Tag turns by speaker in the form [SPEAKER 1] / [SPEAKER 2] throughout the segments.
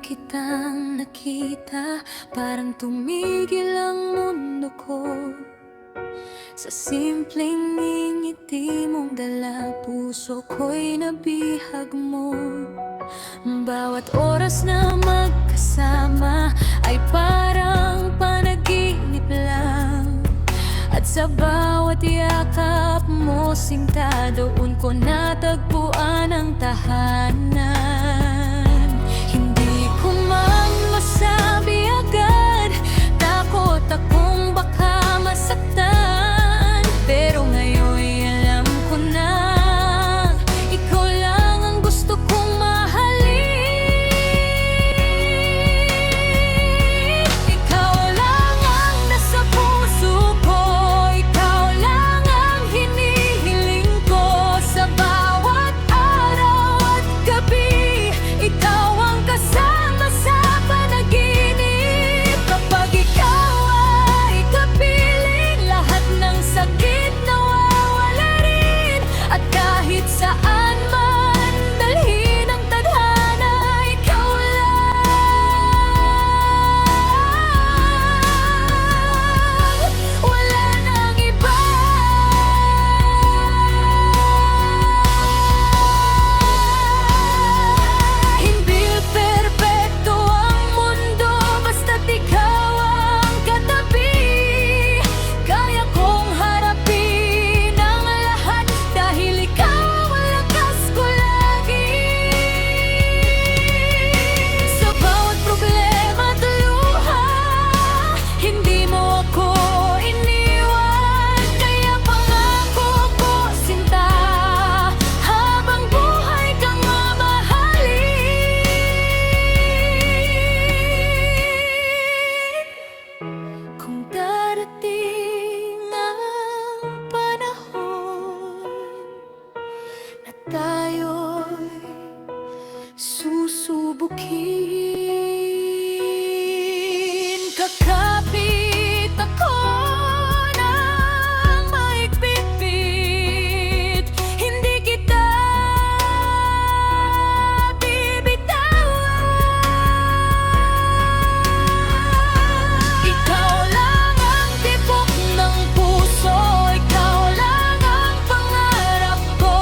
[SPEAKER 1] kitang nakita, parang tumigil ang mundo ko. Sa simpleng ngiti mong dala, puso ko'y nabihag mo. Bawat oras na magkasama ay parang panaginip lang. At sa bawat yakap mo, sinta, doon ko natagpuan ang tahanan. Hindi ko man masabi agad, takot akong baka masaktan. Pero ngayon'y alam ko na, ikaw lang ang gusto kong mahalin. Ikaw lang ang nasa puso ko, ikaw lang ang hinihiling ko. Sa bawat araw at gabi, ikaw ang kasama sa panaginip. Kapag ikaw ay kapiling, lahat ng sakit nawawala rin. At kahit saan man dalhin ang tadhana, ikaw lang, wala nang iba. Hindi perpekto ang mundo, basta't ikaw ang katabi. Kaya kong harapin ang lahat, dahil ikaw ang lakas ko lagi. Sa bawat problema at luha, hindi mo ako iniwan. Kaya pangako ko, sinta, habang buhay kang mamahalin. Kung darating ang panahon na tayo'y susubukin, kakapit ako ng mahigpit, hindi kita bibitawan. Ikaw lang ang tibok ng puso, ikaw lang ang pangarap ko.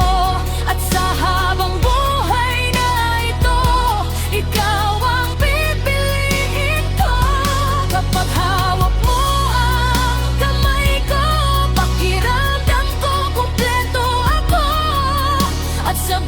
[SPEAKER 1] At sa habang buhay na ito, ikaw ang pipiliin ko. Kapag hawak mo ang kamay ko, pakiramdam ko kumpleto ako. At sa